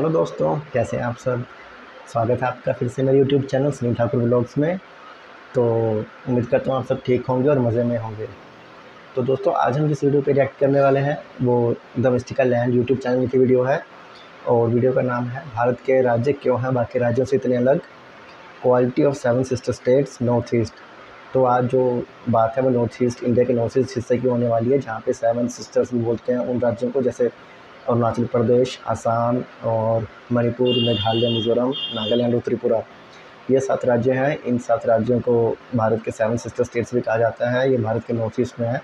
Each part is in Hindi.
हेलो दोस्तों, कैसे हैं आप सब। स्वागत है आपका फिर से मेरे YouTube channel Sunil Thakur blogs में। तो उम्मीद करता हूँ आप सब ठीक होंगे और मज़े में होंगे। तो दोस्तों, आज हम जिस वीडियो पे रिएक्ट करने वाले हैं वो the mystical land YouTube channel की वीडियो है। और वीडियो का नाम है भारत के राज्य क्यों हैं बाकी राज्यों से इतने अलग, quality of 7 sister states north east. तो आज जो बात है वो नॉर्थ ईस्ट, इंडिया के नॉर्थ ईस्ट हिस्से की होने वाली है, जहाँ पे 7 सिस्टर्स भी बोलते हैं उन राज्यों को, जैसे अरुणाचल प्रदेश, असम और मणिपुर, मेघालय, मिज़ोरम, नागालैंड और त्रिपुरा। ये 7 राज्य हैं। इन 7 राज्यों को भारत के 7 सिस्टर स्टेट्स भी कहा जाता है। ये भारत के नॉर्थ ईस्ट में है।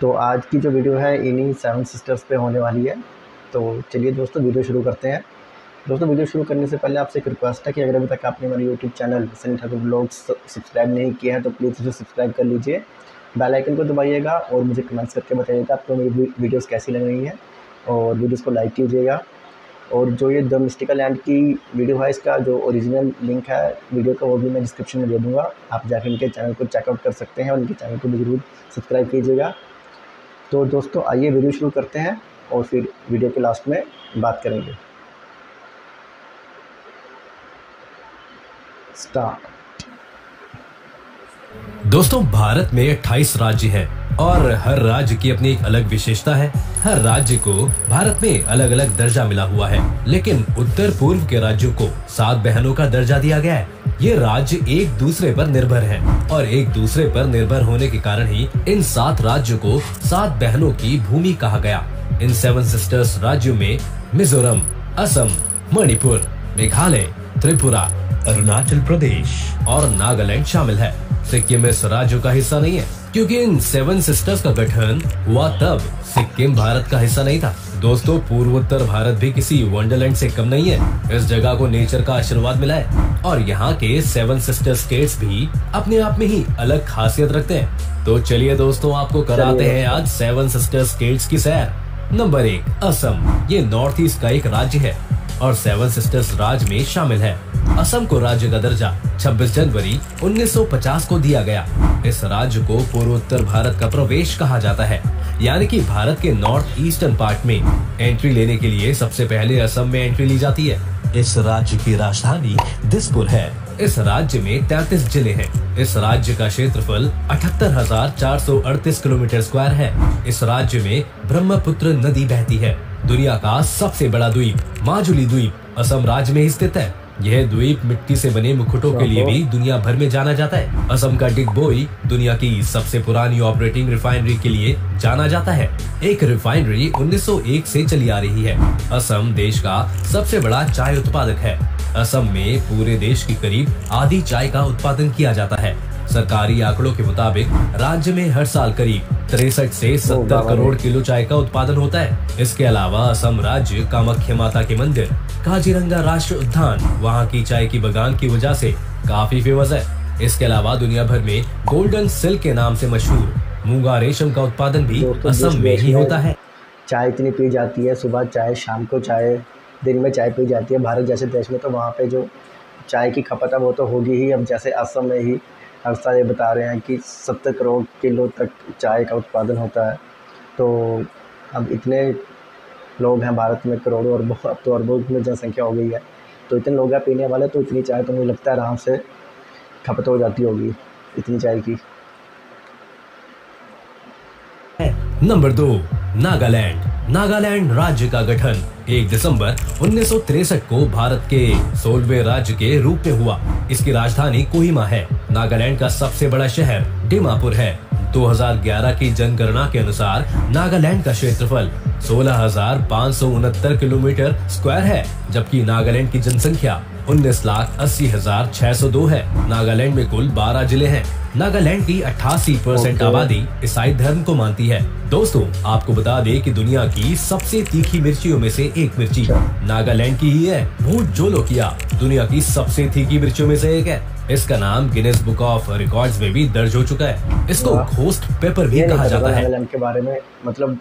तो आज की जो वीडियो है इन्हीं 7 सिस्टर्स पे होने वाली है। तो चलिए दोस्तों, वीडियो शुरू करते हैं। दोस्तों, वीडियो शुरू करने से पहले आपसे एक रिक्वेस्ट है कि अगर अभी तक आपने मेरे YouTube channel Sunil Thakur blogs subscribe नहीं किया है तो प्लीज़ इसे सब्सक्राइब कर लीजिए, बेल आइकन को दबाइएगा और मुझे कमेंट्स करके बताइएगा आपको मेरी वीडियोज़ कैसी लग रही हैं, और वीडियोज़ को लाइक कीजिएगा। और जो ये द मिस्टिकल लैंड की वीडियो है, इसका जो ओरिजिनल लिंक है वीडियो का वो भी मैं डिस्क्रिप्शन में दे दूँगा। आप जाकर इनके चैनल को चेकआउट कर सकते हैं और इनके चैनल को भी ज़रूर सब्सक्राइब कीजिएगा। तो दोस्तों, आइए वीडियो शुरू करते हैं और फिर वीडियो के लास्ट में बात करेंगे। स्टार्ट। दोस्तों, भारत में 28 राज्य हैं और हर राज्य की अपनी एक अलग विशेषता है। हर राज्य को भारत में अलग अलग दर्जा मिला हुआ है, लेकिन उत्तर पूर्व के राज्यों को 7 बहनों का दर्जा दिया गया है। ये राज्य एक दूसरे पर निर्भर हैं और एक दूसरे पर निर्भर होने के कारण ही इन 7 राज्यों को 7 बहनों की भूमि कहा गया। इन 7 सिस्टर्स राज्यों में मिजोरम, असम, मणिपुर, मेघालय, त्रिपुरा, अरुणाचल प्रदेश और नागालैंड शामिल है। सिक्किम इस राज्य का हिस्सा नहीं है, क्योंकि इन 7 सिस्टर्स का गठन हुआ तब सिक्किम भारत का हिस्सा नहीं था। दोस्तों, पूर्वोत्तर भारत भी किसी वंडरलैंड से कम नहीं है। इस जगह को नेचर का आशीर्वाद मिला है और यहाँ के 7 सिस्टर स्टेट्स भी अपने आप में ही अलग खासियत रखते हैं। तो चलिए दोस्तों, आपको कराते हैं आज 7 सिस्टर स्टेट्स की सैर। नंबर 1, असम। ये नॉर्थ ईस्ट का एक राज्य है और 7 सिस्टर्स राज्य में शामिल है। असम को राज्य का दर्जा 26 जनवरी 1950 को दिया गया। इस राज्य को पूर्वोत्तर भारत का प्रवेश कहा जाता है, यानी कि भारत के नॉर्थ ईस्टर्न पार्ट में एंट्री लेने के लिए सबसे पहले असम में एंट्री ली जाती है। इस राज्य की राजधानी दिसपुर है। इस राज्य में 33 जिले हैं। इस राज्य का क्षेत्रफल 78,438 किलोमीटर स्क्वायर है। इस राज्य में ब्रह्मपुत्र नदी बहती है। दुनिया का सबसे बड़ा द्वीप माजुली द्वीप असम राज्य में स्थित है। यह द्वीप मिट्टी से बने मुकुटों के लिए भी दुनिया भर में जाना जाता है। असम का डिगबोई दुनिया की सबसे पुरानी ऑपरेटिंग रिफाइनरी के लिए जाना जाता है। एक रिफाइनरी 1901 से चली आ रही है। असम देश का सबसे बड़ा चाय उत्पादक है। असम में पूरे देश की करीब आधी चाय का उत्पादन किया जाता है। सरकारी आंकड़ों के मुताबिक राज्य में हर साल करीब 63 से 70 करोड़ किलो चाय का उत्पादन होता है। इसके अलावा असम राज्य कामाख्या माता के मंदिर, काजीरंगा राष्ट्रीय उद्यान वहाँ की चाय की बगान की वजह से काफी फेमस है। इसके अलावा दुनिया भर में गोल्डन सिल्क के नाम से मशहूर मूंगा रेशम का उत्पादन भी असम में ही होता है। चाय इतनी पी जाती है, सुबह चाय, शाम को चाय, दिन में चाय पी जाती है। भारत जैसे देश में तो वहाँ पे जो चाय की खपत है वो तो होगी ही। अब जैसे असम में ही हर साल ये बता रहे हैं कि 70 करोड़ किलो तक चाय का उत्पादन होता है। तो अब इतने लोग हैं भारत में, करोड़ों और अब तो अरबों में जनसंख्या हो गई है। तो इतने लोग हैं पीने वाले, तो इतनी चाय तो मुझे लगता है आराम से खपत हो जाती होगी इतनी चाय की। नंबर 2, नागालैंड। नागालैंड राज्य का गठन 1 दिसंबर 1963 को भारत के 16वें राज्य के रूप में हुआ। इसकी राजधानी कोहिमा है। नागालैंड का सबसे बड़ा शहर दीमापुर है। 2011 की जनगणना के अनुसार नागालैंड का क्षेत्रफल 16,569 किलोमीटर स्क्वायर है, जबकि नागालैंड की जनसंख्या 19,80,602 है। नागालैंड में कुल 12 जिले हैं। नागालैंड की 88% आबादी ईसाई धर्म को मानती है। दोस्तों, आपको बता दें कि दुनिया की सबसे तीखी मिर्चियों में से एक मिर्ची नागालैंड की ही है। भूत जोलोकिया दुनिया की सबसे तीखी मिर्चियों में से एक है। इसका नाम गिनेस बुक ऑफ रिकॉर्ड्स में भी दर्ज हो चुका है। इसको घोस्ट पेपर भी कहा जाता है। नागालैंड के बारे में, मतलब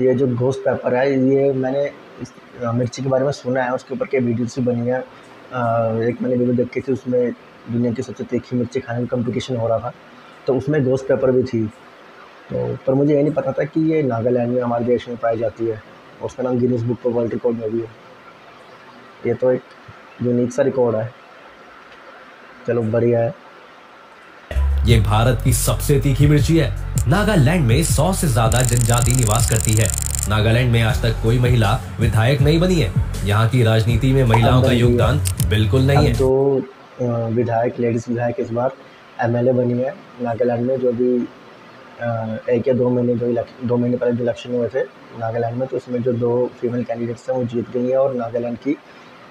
ये जो घोस्ट पेपर है, ये मैंने इस मिर्ची के बारे में सुना है। उसके ऊपर के वीडियोस भी बनी है। एक मैंने वीडियो देखी थी, उसमें दुनिया की सबसे तीखी मिर्ची खाने का कंपटीशन हो रहा था, तो उसमें घोस्ट पेपर भी थी। तो पर मुझे ये नहीं पता था कि ये नागालैंड में, हमारे देश में पाई जाती है। और उसका नाम Guinness book of world record में भी है। ये तो एक यूनिक सा रिकॉर्ड है। चलो बढ़िया है। ये भारत की सबसे तीखी मिर्ची है। नागालैंड में 100 से ज्यादा जनजाति निवास करती है। नागालैंड में आज तक कोई महिला विधायक नहीं बनी है। यहाँ की राजनीति में महिलाओं का योगदान बिल्कुल नहीं है। 2 विधायक, लेडीज विधायक इस बार MLA बनी है नागालैंड में। जो भी 1 या 2 महीने 2 महीने पहले जो इलेक्शन हुए थे नागालैंड में, तो उसमें जो 2 फीमेल कैंडिडेट्स हैं वो जीत गई हैं और नागालैंड की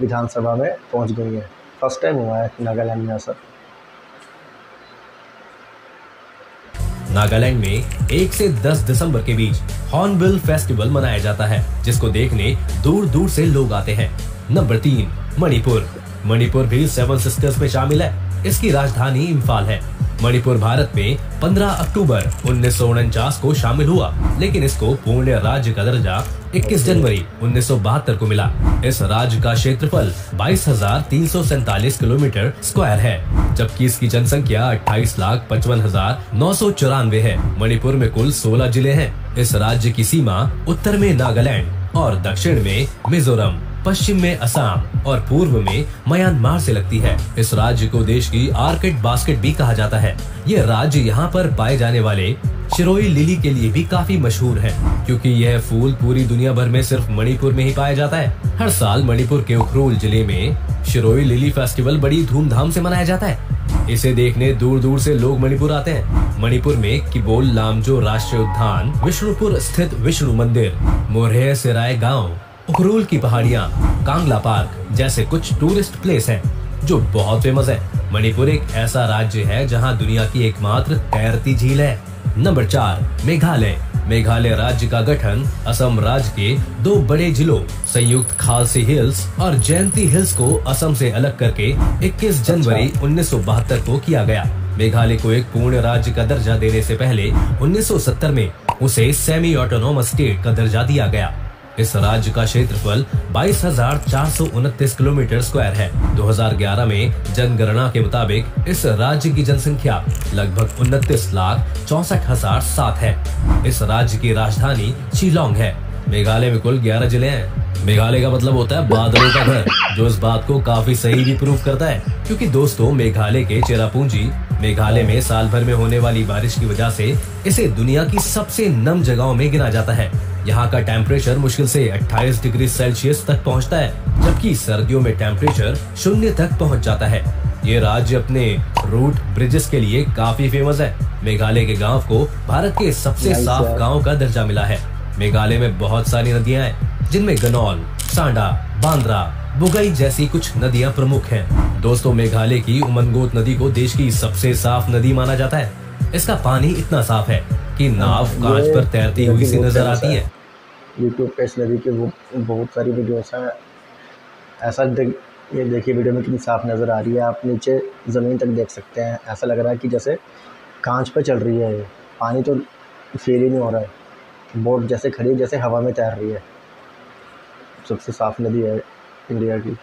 विधानसभा में पहुंच गई हैं। फर्स्ट टाइम हुआ है नागालैंड में ऐसा। नागालैंड में 1 से 10 दिसंबर के बीच हॉर्नबिल फेस्टिवल मनाया जाता है, जिसको देखने दूर दूर से लोग आते हैं। नंबर 3, मणिपुर। मणिपुर भी 7 सिस्टर्स में शामिल है। इसकी राजधानी इम्फाल है। मणिपुर भारत में 15 अक्टूबर 1949 को शामिल हुआ, लेकिन इसको पूर्ण राज्य का दर्जा 21 जनवरी 1972 को मिला। इस राज्य का क्षेत्रफल 22,347 किलोमीटर स्क्वायर है, जबकि इसकी जनसंख्या 28,55,994 है। मणिपुर में कुल 16 जिले हैं। इस राज्य की सीमा उत्तर में नागालैंड और दक्षिण में मिजोरम, पश्चिम में असम और पूर्व में म्यांमार से लगती है। इस राज्य को देश की आर्किड बास्केट भी कहा जाता है। ये राज्य यहाँ पर पाए जाने वाले शिरोई लिली के लिए भी काफी मशहूर है, क्योंकि यह फूल पूरी दुनिया भर में सिर्फ मणिपुर में ही पाया जाता है। हर साल मणिपुर के उखरुल जिले में शिरोई लिली फेस्टिवल बड़ी धूमधाम से मनाया जाता है। इसे देखने दूर दूर से लोग मणिपुर आते हैं। मणिपुर में किबोल लामजो राष्ट्रीय उद्यान, विष्णुपुर स्थित विष्णु मंदिर, मोरहे सेराय गाँव, उखरुल की पहाड़ियाँ, कांगला पार्क जैसे कुछ टूरिस्ट प्लेस हैं जो बहुत फेमस है। मणिपुर एक ऐसा राज्य है जहाँ दुनिया की एकमात्र तैरती झील है। नंबर 4, मेघालय। मेघालय राज्य का गठन असम राज्य के 2 बड़े जिलों संयुक्त खालसी हिल्स और जयंती हिल्स को असम से अलग करके 21 जनवरी 1972 को किया गया। मेघालय को एक पूर्ण राज्य का दर्जा देने से पहले 1970 में उसे सेमी ऑटोनोमस स्टेट का दर्जा दिया गया। इस राज्य का क्षेत्रफल 22,429 किलोमीटर स्क्वायर है। 2011 में जनगणना के मुताबिक इस राज्य की जनसंख्या लगभग 29,64,007 है। इस राज्य की राजधानी शिलोंग है। मेघालय में कुल 11 जिले हैं। मेघालय का मतलब होता है बादलों का घर, जो इस बात को काफी सही भी प्रूव करता है, क्योंकि दोस्तों मेघालय के चेरापूंजी मेघालय में साल भर में होने वाली बारिश की वजह से इसे दुनिया की सबसे नम जगहों में गिना जाता है। यहाँ का टेम्परेचर मुश्किल से 28 डिग्री सेल्सियस तक पहुँचता है, जबकि सर्दियों में टेम्परेचर 0 तक पहुँच जाता है। ये राज्य अपने रूट ब्रिजेस के लिए काफी फेमस है। मेघालय के गांव को भारत के सबसे साफ गांव का दर्जा मिला है। मेघालय में बहुत सारी नदियां हैं, जिनमें गनौल, सांडा, बांद्रा, बुगई जैसी कुछ नदियां प्रमुख हैं। दोस्तों मेघालय की उमनगोत नदी को देश की सबसे साफ नदी माना जाता है। इसका पानी इतना साफ है कि नाव कांच पर तैरती हुई सी नजर आती है। यूट्यूब पे इस नदी की वो बहुत सारी वीडियोस हैं। ऐसा ये देखिए वीडियो में कितनी साफ नज़र आ रही है। आप नीचे ज़मीन तक देख सकते हैं। ऐसा लग रहा है कि जैसे कांच पे चल रही है। ये पानी तो फील ही नहीं हो रहा है। बोट जैसे खड़ी है, जैसे हवा में तैर रही है। सबसे साफ नदी है इंडिया की।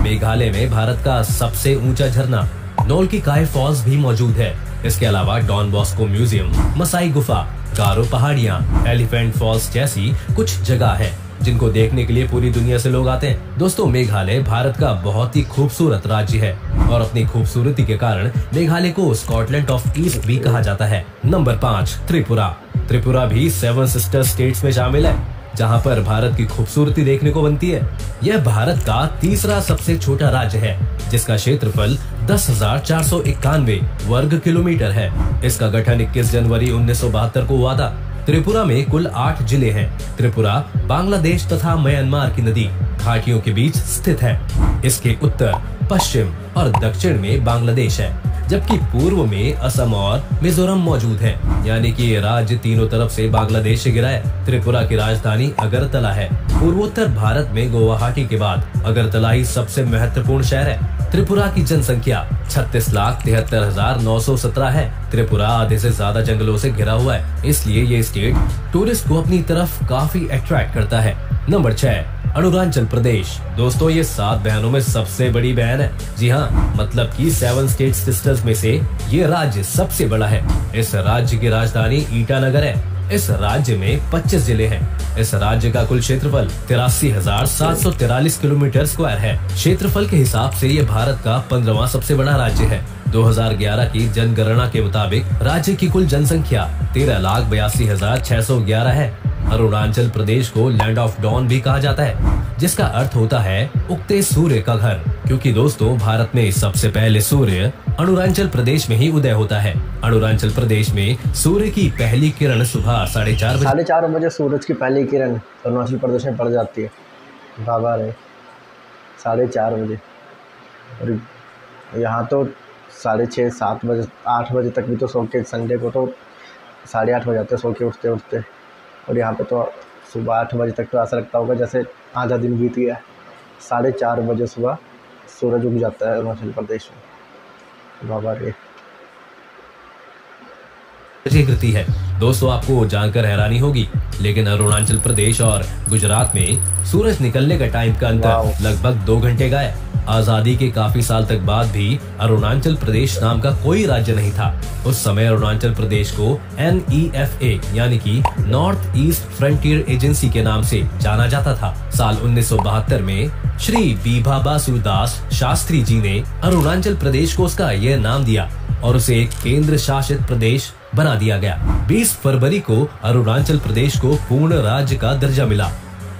मेघालय में भारत का सबसे ऊंचा झरना नोल्की काय फॉल्स भी मौजूद है। इसके अलावा डॉन बॉस्को म्यूजियम, मसाई गुफा, गारो पहाड़ियाँ, एलिफेंट फॉल्स जैसी कुछ जगह है जिनको देखने के लिए पूरी दुनिया से लोग आते हैं। दोस्तों मेघालय भारत का बहुत ही खूबसूरत राज्य है और अपनी खूबसूरती के कारण मेघालय को स्कॉटलैंड ऑफ ईस्ट भी कहा जाता है। नंबर 5, त्रिपुरा। त्रिपुरा भी 7 सिस्टर स्टेट्स में शामिल है, जहां पर भारत की खूबसूरती देखने को बनती है। यह भारत का तीसरा सबसे छोटा राज्य है, जिसका क्षेत्रफल 10,491 वर्ग किलोमीटर है। इसका गठन 21 जनवरी 1972 को हुआ था। त्रिपुरा में कुल 8 जिले हैं। त्रिपुरा बांग्लादेश तथा म्यांमार की नदी घाटियों के बीच स्थित है। इसके उत्तर, पश्चिम और दक्षिण में बांग्लादेश है, जबकि पूर्व में असम और मिजोरम मौजूद है। यानी कि ये राज्य तीनों तरफ से बांग्लादेश से घिरा है। त्रिपुरा की राजधानी अगरतला है। पूर्वोत्तर भारत में गुवाहाटी के बाद अगरतला ही सबसे महत्वपूर्ण शहर है। त्रिपुरा की जनसंख्या 36,73,917 है। त्रिपुरा आधे से ज्यादा जंगलों से घिरा हुआ है, इसलिए ये स्टेट टूरिस्ट को अपनी तरफ काफी अट्रैक्ट करता है। नंबर 6, अरुणाचल प्रदेश। दोस्तों ये 7 बहनों में सबसे बड़ी बहन है। जी हाँ, मतलब कि 7 स्टेट सिस्टर्स में से ये राज्य सबसे बड़ा है। इस राज्य की राजधानी ईटानगर है। इस राज्य में 25 जिले हैं। इस राज्य का कुल क्षेत्रफल 83,743 किलोमीटर स्क्वायर है। क्षेत्रफल के हिसाब से ये भारत का 15वां सबसे बड़ा राज्य है। 2011 की जनगणना के मुताबिक राज्य की कुल जनसंख्या 13,82,611 है। अरुणाचल प्रदेश को लैंड ऑफ डॉन भी कहा जाता है, जिसका अर्थ होता है उगते सूर्य का घर, क्योंकि दोस्तों भारत में सबसे पहले सूर्य अरुणाचल प्रदेश में ही उदय होता है। अरुणाचल प्रदेश में सूर्य की पहली किरण सुबह 4:30 बजे सूरज की पहली किरण अरुणाचल प्रदेश में पड़ जाती है। बाबा रे 4:30 बजे, और यहाँ तो 6:30 7 बजे 8 बजे तक भी तो सो के, संडे को तो 8:30 बजे जाते सो के उठते उठते, और यहाँ पे तो सुबह 8 बजे तक तो ऐसा लगता होगा जैसे आधा दिन बीत गया। 4:30 बजे सुबह सूरज उग जाता है अरुणाचल प्रदेश में। बाबा रे कृति है। दोस्तों आपको जानकर हैरानी होगी, लेकिन अरुणाचल प्रदेश और गुजरात में सूरज निकलने का टाइम का अंतर लगभग 2 घंटे का है। आजादी के काफी साल तक बाद भी अरुणाचल प्रदेश नाम का कोई राज्य नहीं था। उस समय अरुणाचल प्रदेश को NEFA यानी कि नॉर्थ ईस्ट फ्रंटियर एजेंसी के नाम से जाना जाता था। साल 1972 में श्री बीभा बासुदास शास्त्री जी ने अरुणाचल प्रदेश को उसका यह नाम दिया और उसे एक केंद्र शासित प्रदेश बना दिया गया। 20 फरवरी को अरुणाचल प्रदेश को पूर्ण राज्य का दर्जा मिला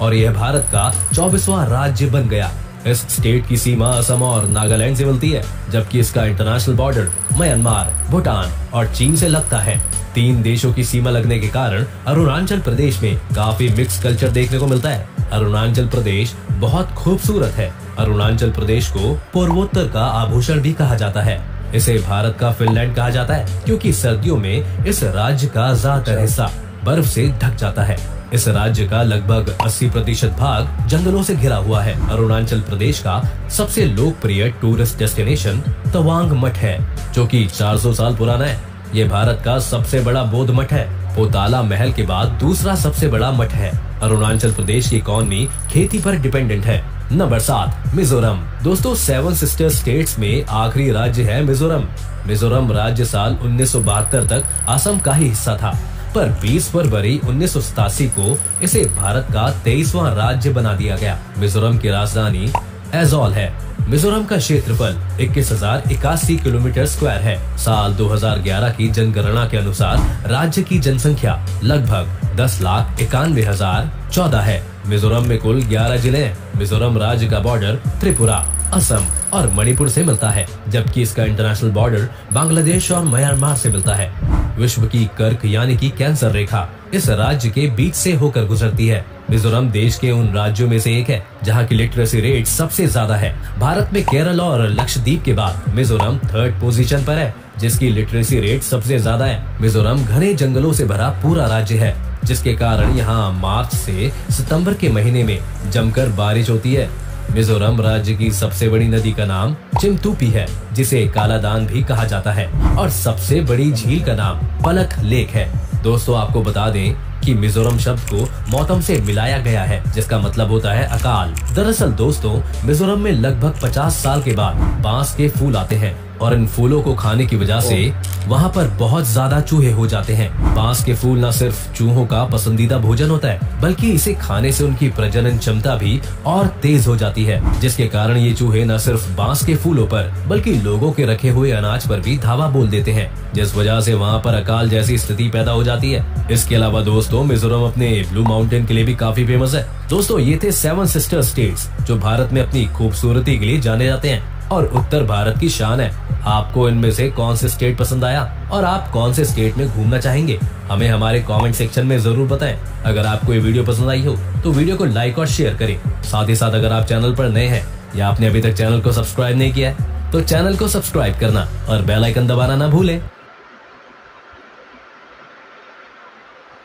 और यह भारत का 24वां राज्य बन गया। इस स्टेट की सीमा असम और नागालैंड से मिलती है, जबकि इसका इंटरनेशनल बॉर्डर म्यांमार, भूटान और चीन से लगता है। 3 देशों की सीमा लगने के कारण अरुणाचल प्रदेश में काफी मिक्स कल्चर देखने को मिलता है। अरुणाचल प्रदेश बहुत खूबसूरत है। अरुणाचल प्रदेश को पूर्वोत्तर का आभूषण भी कहा जाता है। इसे भारत का फिनलैंड कहा जाता है, क्योंकि सर्दियों में इस राज्य का ज्यादातर हिस्सा बर्फ से ढक जाता है। इस राज्य का लगभग 80% भाग जंगलों से घिरा हुआ है। अरुणाचल प्रदेश का सबसे लोकप्रिय टूरिस्ट डेस्टिनेशन तवांग मठ है, जो कि 400 साल पुराना है। ये भारत का सबसे बड़ा बौद्ध मठ है। पोताला महल के बाद दूसरा सबसे बड़ा मठ है। अरुणाचल प्रदेश की इकोनॉमी खेती पर डिपेंडेंट है। नंबर 7, मिजोरम। दोस्तों 7 सिस्टर स्टेट्स में आखिरी राज्य है मिजोरम। मिजोरम राज्य साल 1972 तक असम का ही हिस्सा था, पर 20 फरवरी 1987 को इसे भारत का 23वां राज्य बना दिया गया। मिजोरम की राजधानी एजोल है। मिजोरम का क्षेत्रफल 21,081 किलोमीटर स्क्वायर है। साल 2011 की जनगणना के अनुसार राज्य की जनसंख्या लगभग 10,91,014 है। मिजोरम में कुल 11 जिले हैं। मिजोरम राज्य का बॉर्डर त्रिपुरा, असम और मणिपुर से मिलता है, जबकि इसका इंटरनेशनल बॉर्डर बांग्लादेश और म्यांमार से मिलता है। विश्व की कर्क यानी कि कैंसर रेखा इस राज्य के बीच से होकर गुजरती है। मिजोरम देश के उन राज्यों में से एक है जहां की लिटरेसी रेट सबसे ज्यादा है। भारत में केरल और लक्षद्वीप के बाद मिजोरम 3rd पोजीशन पर है, जिसकी लिटरेसी रेट सबसे ज्यादा है। मिजोरम घने जंगलों से भरा पूरा राज्य है, जिसके कारण यहाँ मार्च से सितंबर के महीने में जमकर बारिश होती है। मिजोरम राज्य की सबसे बड़ी नदी का नाम चिमतूपी है, जिसे कालादान भी कहा जाता है, और सबसे बड़ी झील का नाम पलक लेक है। दोस्तों आपको बता दें कि मिजोरम शब्द को मौतम से मिलाया गया है, जिसका मतलब होता है अकाल। दरअसल दोस्तों मिजोरम में लगभग 50 साल के बाद बांस के फूल आते हैं, और इन फूलों को खाने की वजह से वहाँ पर बहुत ज्यादा चूहे हो जाते हैं। बांस के फूल न सिर्फ चूहों का पसंदीदा भोजन होता है, बल्कि इसे खाने से उनकी प्रजनन क्षमता भी और तेज हो जाती है, जिसके कारण ये चूहे न सिर्फ बांस के फूलों पर बल्कि लोगों के रखे हुए अनाज पर भी धावा बोल देते हैं, जिस वजह से वहाँ पर अकाल जैसी स्थिति पैदा हो जाती है। इसके अलावा दोस्तों मिजोरम अपने ब्लू माउंटेन के लिए भी काफी फेमस है। दोस्तों ये थे 7 सिस्टर स्टेट्स जो भारत में अपनी खूबसूरती के लिए जाने जाते हैं और उत्तर भारत की शान है। आपको इनमें से कौन से स्टेट पसंद आया और आप कौन से स्टेट में घूमना चाहेंगे, हमें हमारे कमेंट सेक्शन में जरूर बताएं। अगर आपको ये वीडियो पसंद आई हो तो वीडियो को लाइक और शेयर करें। साथ ही साथ अगर आप चैनल पर नए हैं या आपने अभी तक चैनल को सब्सक्राइब नहीं किया है तो चैनल को सब्सक्राइब करना और बेल आइकन दबाना ना भूलें।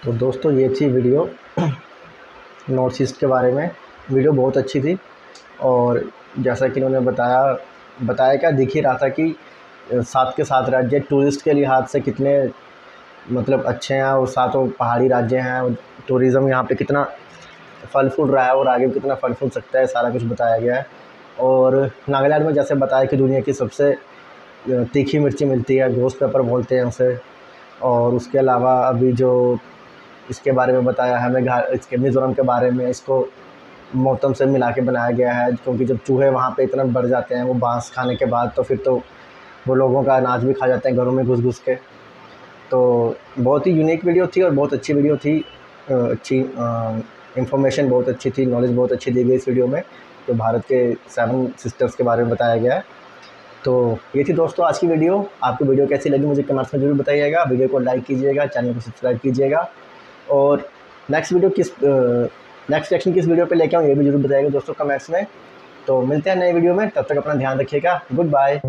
तो दोस्तों ये थी वीडियो नॉर्थ ईस्ट के बारे में। वीडियो बहुत अच्छी थी, और जैसा कि उन्होंने बताया क्या दिख ही रहा था कि 7 के 7 राज्य टूरिस्ट के लिहाज से कितने मतलब अच्छे हैं, और सातों पहाड़ी राज्य हैं, और टूरिज़्म यहाँ पे कितना फल फूल रहा है और आगे भी कितना फल फूल सकता है, सारा कुछ बताया गया है। और नागालैंड में जैसे बताया कि दुनिया की सबसे तीखी मिर्ची मिलती है, घोस्ट पेपर बोलते हैं उसे। और उसके अलावा अभी जो इसके बारे में बताया हमें, इसके मिज़ोरम के बारे में। इसको मौसम से मिला के बनाया गया है, क्योंकि जब चूहे वहाँ पे इतना बढ़ जाते हैं वो बाँस खाने के बाद, तो फिर तो वो लोगों का अनाज भी खा जाते हैं घरों में घुस के। तो बहुत ही यूनिक वीडियो थी और बहुत अच्छी वीडियो थी। अच्छी इंफॉर्मेशन बहुत अच्छी थी, नॉलेज बहुत अच्छी दी गई इस वीडियो में, जो भारत के 7 सिस्टर्स के बारे में बताया गया है। तो ये थी दोस्तों आज की वीडियो। आपको वीडियो कैसी लगी मुझे कमेंट्स में ज़रूर बताइएगा। वीडियो को लाइक कीजिएगा, चैनल को सब्सक्राइब कीजिएगा, और नेक्स्ट रिएक्शन किस वीडियो पे लेके आऊँ ये भी ज़रूर बताइएगा दोस्तों कमेंट्स में। तो मिलते हैं नए वीडियो में, तब तक अपना ध्यान रखिएगा। Good bye.